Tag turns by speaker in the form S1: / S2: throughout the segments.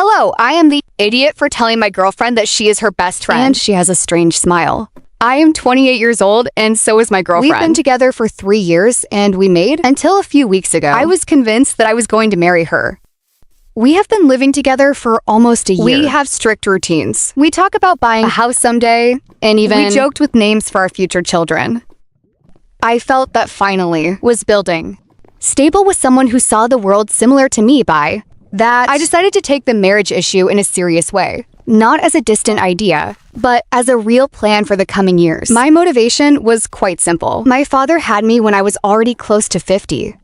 S1: Hello, I am the idiot for telling my girlfriend that she is her best friend. And she has a strange smile. I am 28 years old, and so is my girlfriend. We've been together for 3 years, and we made, until a few weeks ago, I was convinced that I was going to marry her. We have been living together for almost a year. We have strict routines. We talk about buying a house someday, and even we joked with names for our future children. I felt that finally was building. Stable with someone who saw the world similar to me by that. I decided to take the marriage issue in a serious way. Not as a distant idea, but as a real plan for the coming years. My motivation was quite simple. My father had me when I was already close to 50.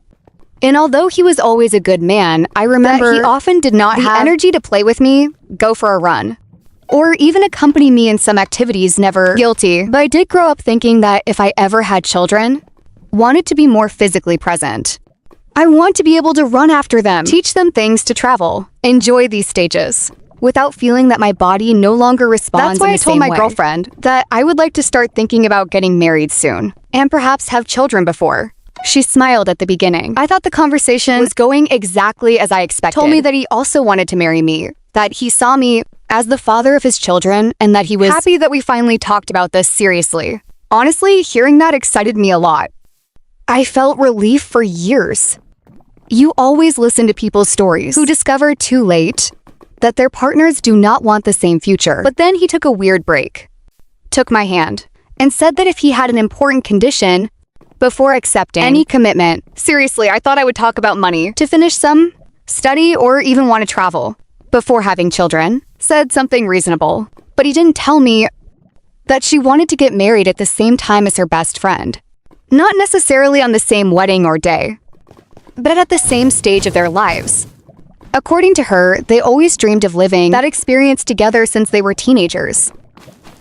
S1: And although he was always a good man, I remember he often did not have the energy to play with me, go for a run, or even accompany me in some activities. Never guilty. But I did grow up thinking that if I ever had children, wanted to be more physically present. I want to be able to run after them, teach them things to travel, enjoy these stages, without feeling that my body no longer responds. That's why I told my girlfriend that I would like to start thinking about getting married soon, and perhaps have children before. She smiled at the beginning. I thought the conversation was going exactly as I expected. Told me that he also wanted to marry me, that he saw me as the father of his children, and that he was happy that we finally talked about this seriously. Honestly, hearing that excited me a lot. I felt relief for years. You always listen to people's stories who discover too late that their partners do not want the same future. But then he took a weird break, took my hand, and said that if he had an important condition before accepting any commitment. Seriously, I thought I would talk about money, to finish some study, or even want to travel before having children. Said something reasonable, but he didn't tell me that she wanted to get married at the same time as her best friend. Not necessarily on the same wedding or day, but at the same stage of their lives. According to her, they always dreamed of living that experience together since they were teenagers.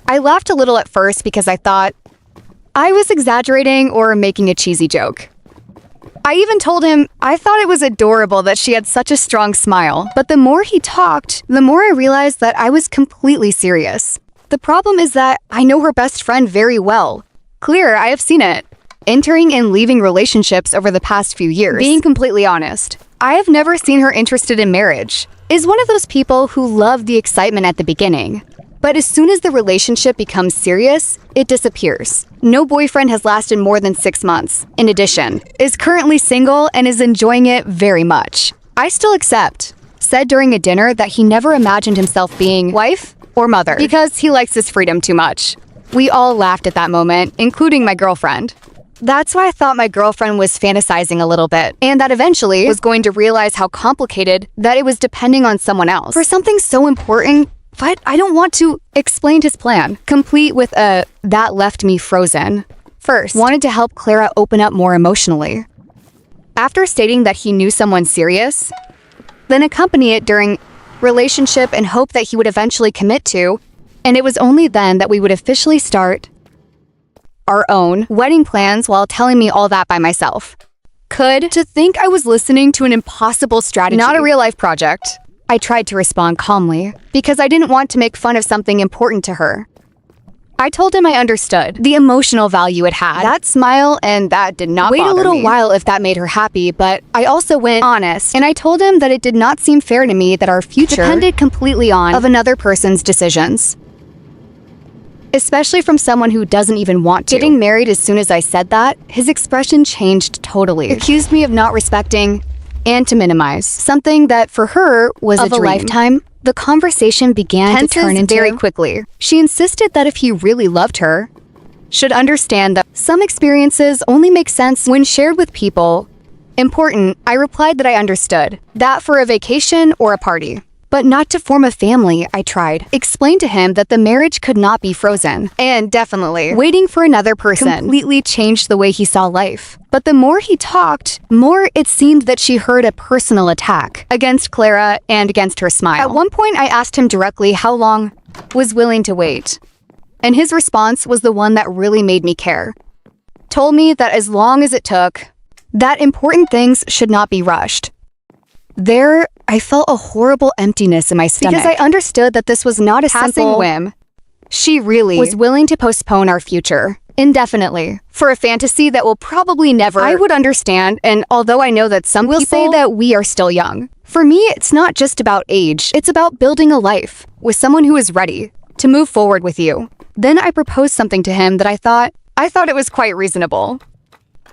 S1: I laughed a little at first because I thought I was exaggerating or making a cheesy joke. I even told him I thought it was adorable that she had such a strong smile, but the more he talked, the more I realized that I was completely serious. The problem is that I know her best friend very well. Clear, I have seen it. Entering and leaving relationships over the past few years. Being completely honest, I have never seen her interested in marriage. Is one of those people who love the excitement at the beginning, but as soon as the relationship becomes serious, it disappears. No boyfriend has lasted more than 6 months. In addition, is currently single and is enjoying it very much. I still accept. Said during a dinner that he never imagined himself being wife or mother because he likes his freedom too much. We all laughed at that moment, including my girlfriend. That's why I thought my girlfriend was fantasizing a little bit, and that eventually was going to realize how complicated that it was depending on someone else. For something so important, but I don't want to explain his plan, complete with a that left me frozen. First, wanted to help Clara open up more emotionally. After stating that he knew someone serious, then accompany it during relationship and hope that he would eventually commit to, and it was only then that we would officially start our own wedding plans while telling me all that by myself. To think I was listening to an impossible strategy, not a real-life project. I tried to respond calmly, because I didn't want to make fun of something important to her. I told him I understood the emotional value it had. That smile, and that did not bother me. Wait a little while if that made her happy, but I also went honest, and I told him that it did not seem fair to me that our future depended completely on of another person's decisions. Especially from someone who doesn't even want to. Getting married as soon as I said that, his expression changed totally. Accused me of not respecting and to minimize something that for her was a lifetime. The conversation began to turn into very quickly. She insisted that if he really loved her, should understand that some experiences only make sense when shared with people important. I replied that I understood that for a vacation or a party, but not to form a family. I tried. Explained to him that the marriage could not be frozen. And definitely, waiting for another person completely changed the way he saw life. But the more he talked, more it seemed that she heard a personal attack against Clara and against her smile. At one point, I asked him directly how long was willing to wait. And his response was the one that really made me care. Told me that as long as it took, that important things should not be rushed. There, I felt a horrible emptiness in my stomach. Because I understood that this was not a simple whim. She really was willing to postpone our future indefinitely for a fantasy that will probably never. I would understand, and although I know that some people say that we are still young, For me, it's not just about age. It's about building a life with someone who is ready to move forward with you. Then I proposed something to him that I thought it was quite reasonable.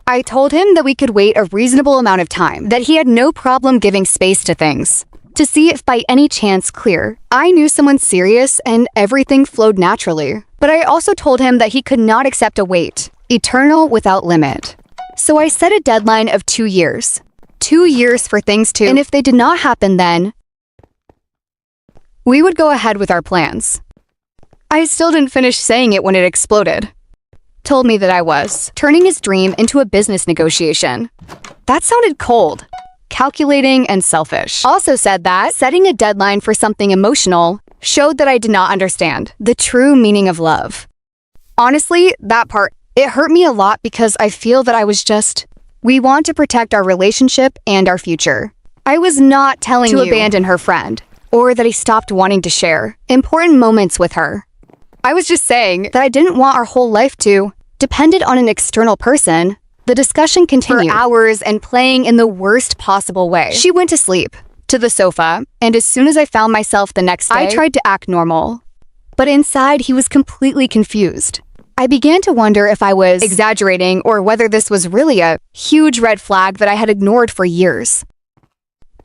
S1: I told him that we could wait a reasonable amount of time, that he had no problem giving space to things, to see if by any chance clear. I knew someone serious and everything flowed naturally. But I also told him that he could not accept a wait, eternal without limit. So I set a deadline of 2 years. 2 years for things to, and if they did not happen then, we would go ahead with our plans. I still didn't finish saying it when it exploded. Told me that I was turning his dream into a business negotiation. That sounded cold, calculating, and selfish. Also said that setting a deadline for something emotional showed that I did not understand the true meaning of love. Honestly, that part, it hurt me a lot because I feel that I was just, we want to protect our relationship and our future. I was not telling you to abandon her friend, or that he stopped wanting to share important moments with her. I was just saying that I didn't want our whole life to depended on an external person. The discussion continued for hours and playing in the worst possible way. She went to sleep, to the sofa, and as soon as I found myself the next day, I tried to act normal. But inside, he was completely confused. I began to wonder if I was exaggerating or whether this was really a huge red flag that I had ignored for years.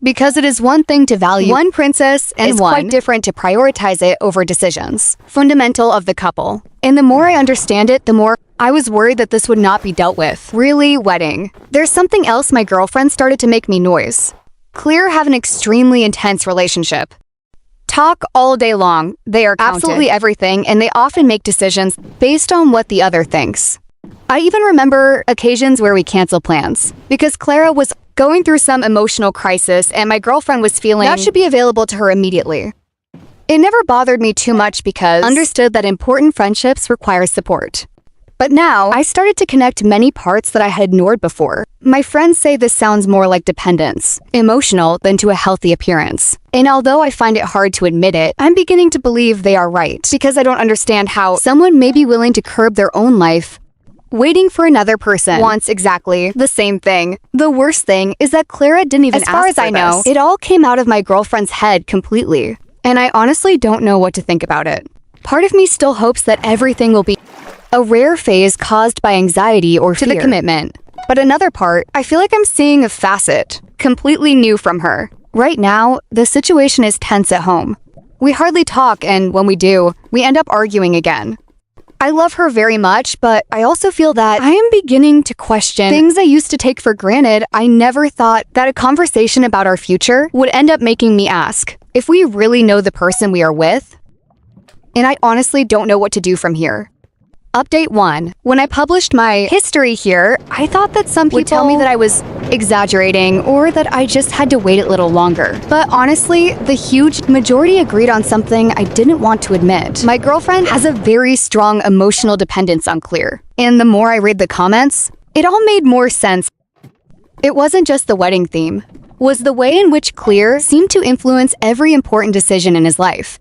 S1: Because it is one thing to value one princess and it's quite different to prioritize it over decisions fundamental of the couple. And the more I understand it, the more I was worried that this would not be dealt with. Really, wedding. There's something else. My girlfriend started to make me noise. Clear have an extremely intense relationship. Talk all day long. They are absolutely everything, and they often make decisions based on what the other thinks. I even remember occasions where we cancel plans because Clara was going through some emotional crisis and my girlfriend was feeling that should be available to her immediately. It never bothered me too much because I understood that important friendships require support. But now, I started to connect many parts that I had ignored before. My friends say this sounds more like dependence, emotional, than to a healthy appearance. And although I find it hard to admit it, I'm beginning to believe they are right because I don't understand how someone may be willing to curb their own life waiting for another person wants exactly the same thing. The worst thing is that Clara didn't even ask for this. As far as I know, it all came out of my girlfriend's head completely. And I honestly don't know what to think about it. Part of me still hopes that everything will be a rare phase caused by anxiety or fear to the commitment. But another part, I feel like I'm seeing a facet completely new from her. Right now, the situation is tense at home. We hardly talk, and when we do, we end up arguing again. I love her very much, but I also feel that I am beginning to question things I used to take for granted. I never thought that a conversation about our future would end up making me ask if we really know the person we are with. And I honestly don't know what to do from here. Update 1. When I published my history here, I thought that some people would tell me that I was exaggerating or that I just had to wait a little longer. But honestly, the huge majority agreed on something I didn't want to admit. My girlfriend has a very strong emotional dependence on Clear. And the more I read the comments, it all made more sense. It wasn't just the wedding theme, was the way in which Clear seemed to influence every important decision in his life.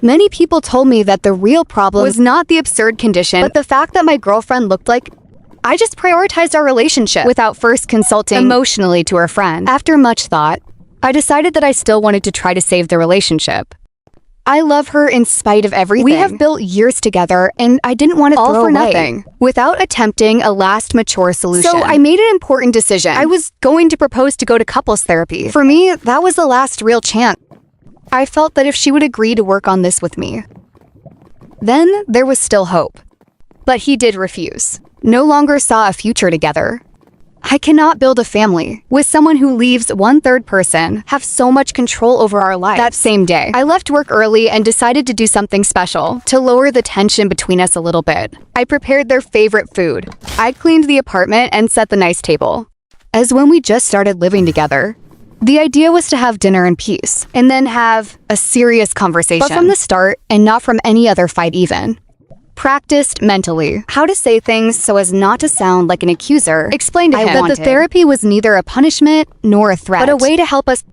S1: Many people told me that the real problem was not the absurd condition, but the fact that my girlfriend looked like I just prioritized our relationship without first consulting emotionally to her friend. After much thought, I decided that I still wanted to try to save the relationship. I love her in spite of everything. We have built years together, and I didn't want to throw away nothing without attempting a last mature solution. So I made an important decision. I was going to propose to go to couples therapy. For me, that was the last real chance. I felt that if she would agree to work on this with me, then there was still hope. But he did refuse. No longer saw a future together. I cannot build a family with someone who leaves one-third person have so much control over our lives. That same day, I left work early and decided to do something special to lower the tension between us a little bit. I prepared their favorite food. I cleaned the apartment and set the nice table. As when we just started living together, the idea was to have dinner in peace, and then have a serious conversation. But from the start, and not from any other fight even. Practiced mentally how to say things so as not to sound like an accuser. Explained to him that the therapy was neither a punishment nor a threat, but a way to help us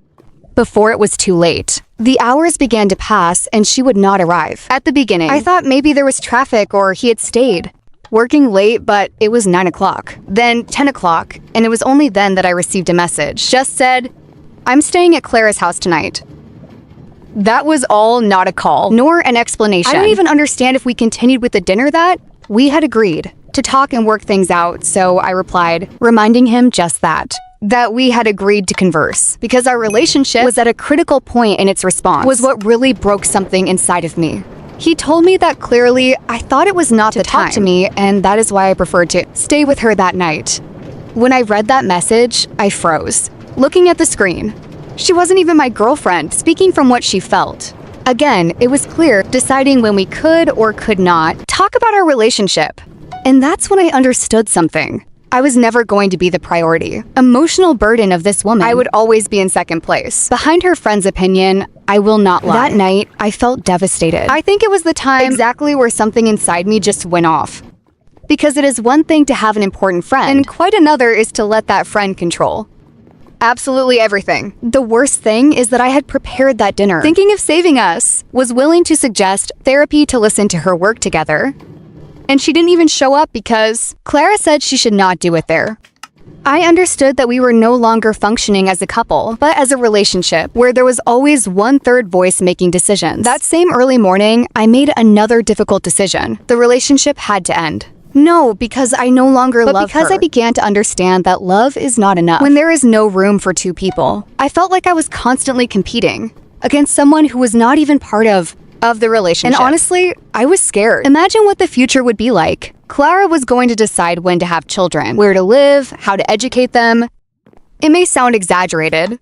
S1: before it was too late. The hours began to pass, and she would not arrive. At the beginning, I thought maybe there was traffic or he had stayed working late, but it was 9 o'clock. Then 10 o'clock, and it was only then that I received a message. Just said, I'm staying at Clara's house tonight. That was all not a call, nor an explanation. I don't even understand if we continued with the dinner that we had agreed to talk and work things out, so I replied, reminding him just that we had agreed to converse, because our relationship was at a critical point in its response, was what really broke something inside of me. He told me that clearly I thought it was not the time to talk to me, and that is why I preferred to stay with her that night. When I read that message, I froze, looking at the screen. She wasn't even my girlfriend, speaking from what she felt. Again, it was clear, deciding when we could or could not talk about our relationship. And that's when I understood something. I was never going to be the priority. Emotional burden of this woman. I would always be in second place. Behind her friend's opinion, I will not lie. That night, I felt devastated. I think it was the time exactly where something inside me just went off. Because it is one thing to have an important friend, and quite another is to let that friend control absolutely everything. The worst thing is that I had prepared that dinner, thinking of saving us, was willing to suggest therapy to listen to her work together. And she didn't even show up because Clara said she should not do it there. I understood that we were no longer functioning as a couple, but as a relationship where there was always one third voice making decisions. That same early morning, I made another difficult decision. The relationship had to end. No, because I no longer love her. But because I began to understand that love is not enough. When there is no room for two people, I felt like I was constantly competing against someone who was not even part of the relationship. And honestly, I was scared. Imagine what the future would be like. Clara was going to decide when to have children, where to live, how to educate them. It may sound exaggerated,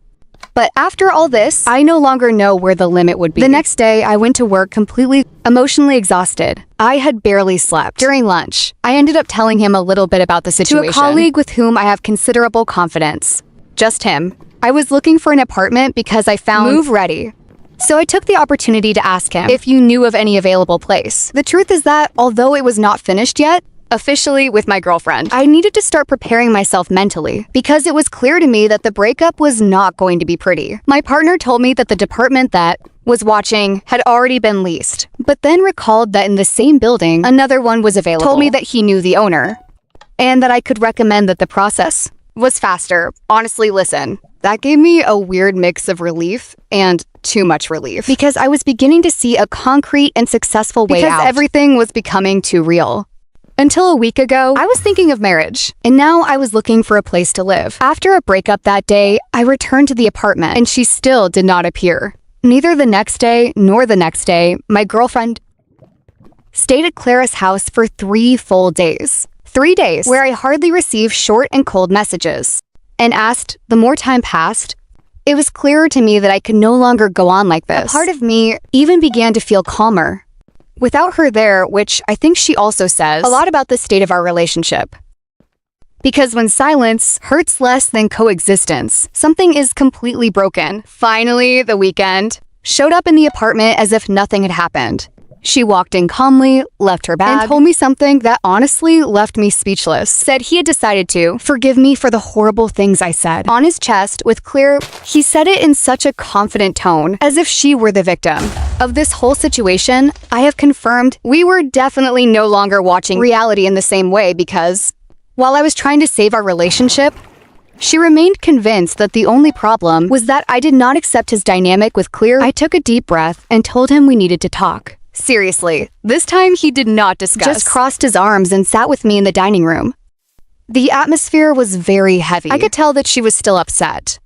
S1: but after all this, I no longer know where the limit would be. The next day, I went to work completely emotionally exhausted. I had barely slept. During lunch, I ended up telling him a little bit about the situation. To a colleague with whom I have considerable confidence. Just him. I was looking for an apartment because I found move ready. So I took the opportunity to ask him if you knew of any available place. The truth is that, although it was not finished yet, officially with my girlfriend, I needed to start preparing myself mentally because it was clear to me that the breakup was not going to be pretty. My partner told me that the department that was watching had already been leased, but then recalled that in the same building, another one was available. Told me that he knew the owner and that I could recommend that the process was faster. Honestly, listen, that gave me a weird mix of relief and too much relief because I was beginning to see a concrete and successful way out. Because everything was becoming too real. Until a week ago, I was thinking of marriage, and now I was looking for a place to live. After a breakup that day, I returned to the apartment, and she still did not appear. Neither the next day nor the next day, my girlfriend stayed at Clara's house for 3 full days. 3 days where I hardly received short and cold messages. And the more time passed, it was clearer to me that I could no longer go on like this. A part of me even began to feel calmer. Without her there, which I think she also says a lot about the state of our relationship. Because when silence hurts less than coexistence, something is completely broken. Finally, the weekend showed up in the apartment as if nothing had happened. She walked in calmly, left her bag, and told me something that honestly left me speechless. Said he had decided to forgive me for the horrible things I said. On his chest, with clear, he said it in such a confident tone, as if she were the victim. Of this whole situation, I have confirmed we were definitely no longer watching reality in the same way because, while I was trying to save our relationship, she remained convinced that the only problem was that I did not accept his dynamic with Clear. I took a deep breath and told him we needed to talk. Seriously, this time he did not discuss. Just crossed his arms and sat with me in the dining room. The atmosphere was very heavy. I could tell that she was still upset,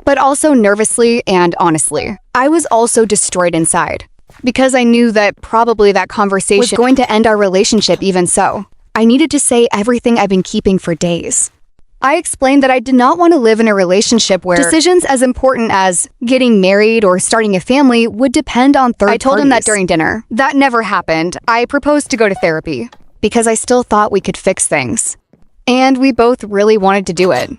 S1: but also nervously and honestly. I was also destroyed inside because I knew that probably that conversation was going to end our relationship even so. I needed to say everything I've been keeping for days. I explained that I did not want to live in a relationship where decisions as important as getting married or starting a family would depend on third parties. I told him that during dinner. That never happened. I proposed to go to therapy because I still thought we could fix things. And we both really wanted to do it.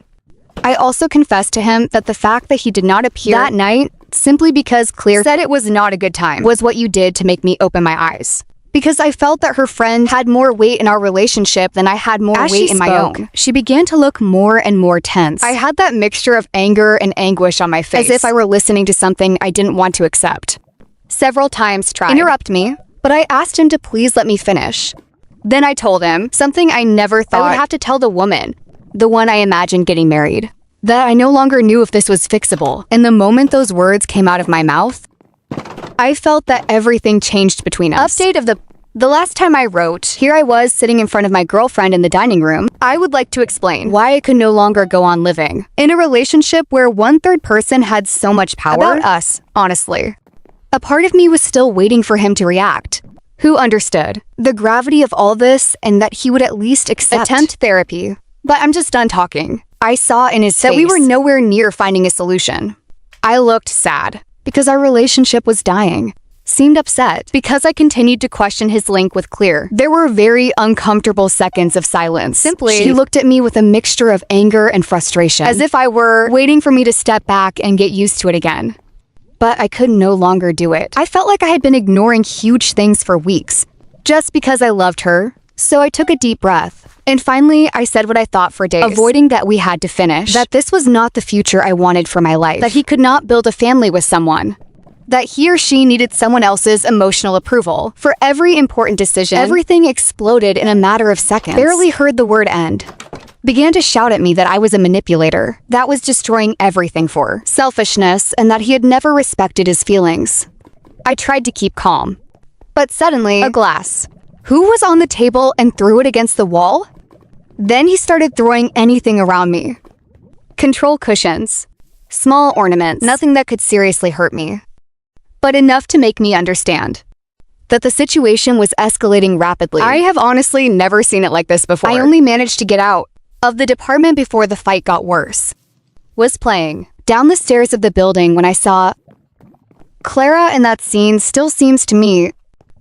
S1: I also confessed to him that the fact that he did not appear that night, simply because Clear said it was not a good time, was what you did to make me open my eyes. Because I felt that her friend had more weight in our relationship than I had more weight in my own. She began to look more and more tense. I had that mixture of anger and anguish on my face, as if I were listening to something I didn't want to accept. Several times tried to interrupt me, but I asked him to please let me finish. Then I told him something I never thought I would have to tell the woman, the one I imagined getting married. that I no longer knew if this was fixable. And the moment those words came out of my mouth, I felt that everything changed between us. Update of the last time I wrote, here I was sitting in front of my girlfriend in the dining room. I would like to explain why I could no longer go on living in a relationship where one third person had so much power. About us, honestly. A part of me was still waiting for him to react. Who understood the gravity of all this and that he would at least attempt therapy. But I'm just done talking. I saw in his face that we were nowhere near finding a solution. I looked sad because our relationship was dying. Seemed upset because I continued to question his link with Clear. There were very uncomfortable seconds of silence. Simply, she looked at me with a mixture of anger and frustration, as if I were waiting for me to step back and get used to it again. But I could no longer do it. I felt like I had been ignoring huge things for weeks, just because I loved her. So I took a deep breath. And finally, I said what I thought for days, avoiding that we had to finish, that this was not the future I wanted for my life, that he could not build a family with someone, that he or she needed someone else's emotional approval. For every important decision, everything exploded in a matter of seconds. Barely heard the word end. Began to shout at me that I was a manipulator, that was destroying everything for selfishness, and that he had never respected his feelings. I tried to keep calm. But suddenly, a glass. Who was on the table and threw it against the wall? Then he started throwing anything around me. Control cushions. Small ornaments. Nothing that could seriously hurt me, but enough to make me understand that the situation was escalating rapidly. I have honestly never seen it like this before. I only managed to get out of the department before the fight got worse. Was playing down the stairs of the building when I saw Clara in that scene. Still seems to me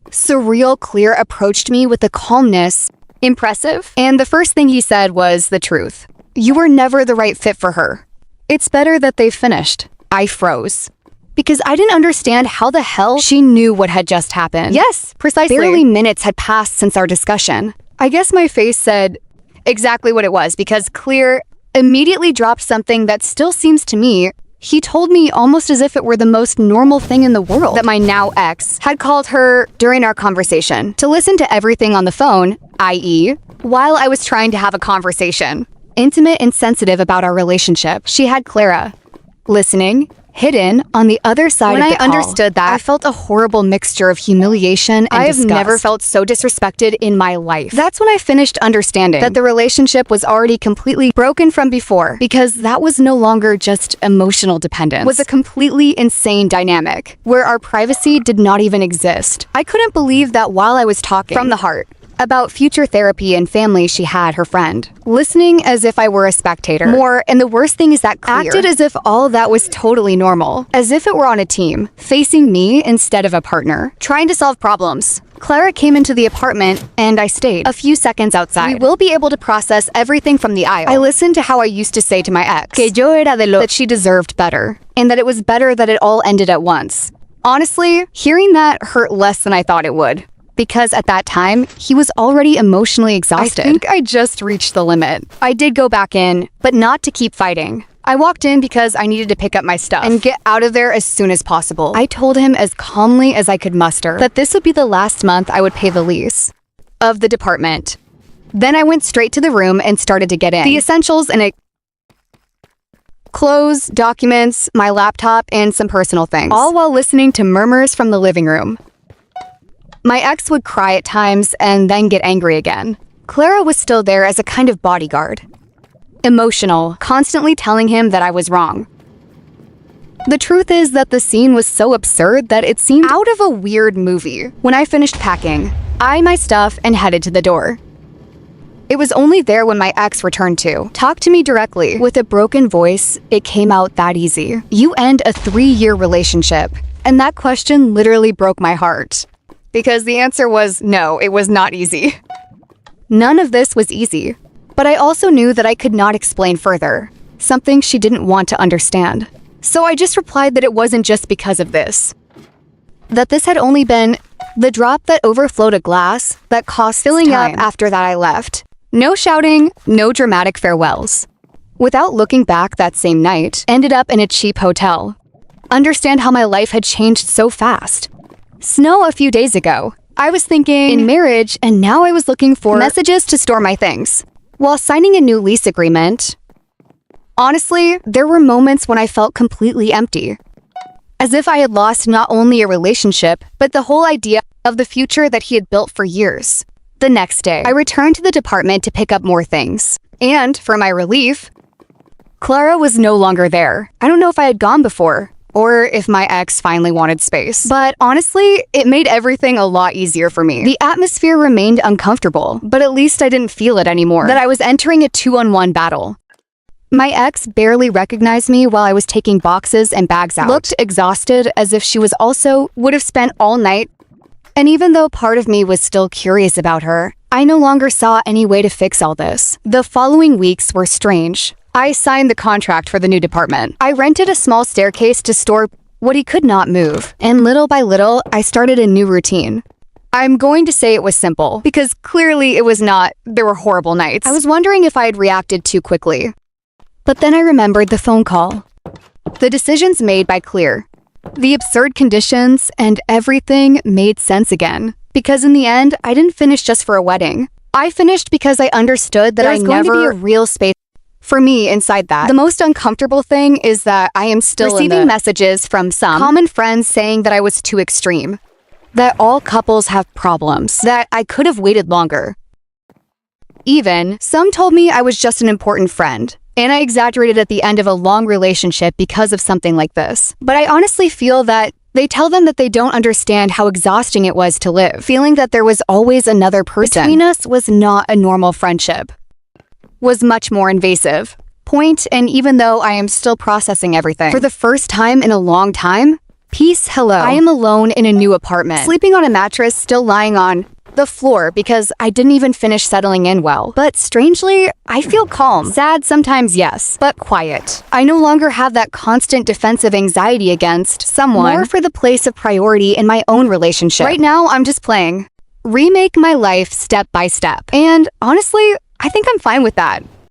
S1: surreal. Clear approached me with a calmness, impressive, and the first thing he said was the truth. You were never the right fit for her. It's better that they've finished. I froze, because I didn't understand how the hell she knew what had just happened. Yes, precisely. Barely minutes had passed since our discussion. I guess my face said exactly what it was, because Clear immediately dropped something that still seems to me, he told me almost as if it were the most normal thing in the world, that my now ex had called her during our conversation to listen to everything on the phone, i.e., while I was trying to have a conversation, intimate and sensitive about our relationship. She had Clara listening, hidden on the other side of the call. When I understood that, I felt a horrible mixture of humiliation and disgust. I have never felt so disrespected in my life. That's when I finished understanding that the relationship was already completely broken from before, because that was no longer just emotional dependence. It was a completely insane dynamic, where our privacy did not even exist. I couldn't believe that while I was talking from the heart about future therapy and family, she had her friend listening as if I were a spectator. More, and the worst thing is that Clear acted as if all of that was totally normal, as if it were on a team, facing me instead of a partner, trying to solve problems. Clara came into the apartment, and I stayed a few seconds outside. We will be able to process everything from the aisle. I listened to how I used to say to my ex que yo era de lo that she deserved better, and that it was better that it all ended at once. Honestly, hearing that hurt less than I thought it would, because at that time, he was already emotionally exhausted. I think I just reached the limit. I did go back in, but not to keep fighting. I walked in because I needed to pick up my stuff and get out of there as soon as possible. I told him as calmly as I could muster that this would be the last month I would pay the lease of the department. Then I went straight to the room and started to get in the essentials and clothes, documents, my laptop, and some personal things, all while listening to murmurs from the living room. My ex would cry at times and then get angry again. Clara was still there as a kind of bodyguard. Emotional, constantly telling him that I was wrong. The truth is that the scene was so absurd that it seemed out of a weird movie. When I finished packing, I my stuff and headed to the door. It was only there when my ex returned to talk to me directly. With a broken voice, it came out that easy. You end a 3-year relationship, and that question literally broke my heart. Because the answer was no, it was not easy. None of this was easy. But I also knew that I could not explain further, something she didn't want to understand. So I just replied that it wasn't just because of this. That this had only been the drop that overflowed a glass that cost filling up after that I left. No shouting, no dramatic farewells. Without looking back, that same night, ended up in a cheap hotel. Understand how my life had changed so fast. Snow a few days ago. I was thinking in marriage, and now I was looking for messages to store my things, while signing a new lease agreement Honestly, there were moments when I felt completely empty. As if I had lost not only a relationship, but the whole idea of the future that he had built for years. The next day, I returned to the department to pick up more things. And, for my relief, Clara was no longer there. I don't know if I had gone before, or if my ex finally wanted space. But honestly, it made everything a lot easier for me. The atmosphere remained uncomfortable, but at least I didn't feel it anymore. That I was entering a 2-on-1 battle. My ex barely recognized me while I was taking boxes and bags out. Looked exhausted, as if she would have spent all night. And even though part of me was still curious about her, I no longer saw any way to fix all this. The following weeks were strange. I signed the contract for the new department. I rented a small staircase to store what he could not move. And little by little, I started a new routine. I'm going to say it was simple, because clearly it was not. There were horrible nights. I was wondering if I had reacted too quickly. But then I remembered the phone call. The decisions made by Clear. The absurd conditions, and everything made sense again. Because in the end, I didn't finish just for a wedding. I finished because I understood that I was going to be a real space for me inside that. The most uncomfortable thing is that I am still receiving messages from some common friends saying that I was too extreme. That all couples have problems. That I could have waited longer. Even, some told me I was just an important friend. And I exaggerated at the end of a long relationship because of something like this. But I honestly feel that they tell them that they don't understand how exhausting it was to live. Feeling that there was always another person between us was not a normal friendship. Was much more invasive. And even though I am still processing everything, for the first time in a long time, peace, hello. I am alone in a new apartment, sleeping on a mattress, still lying on the floor because I didn't even finish settling in well. But strangely, I feel calm. Sad sometimes, yes, but quiet. I no longer have that constant defensive anxiety against someone, more for the place of priority in my own relationship. Right now, I'm just playing. Remake my life step by step. And honestly, I think I'm fine with that.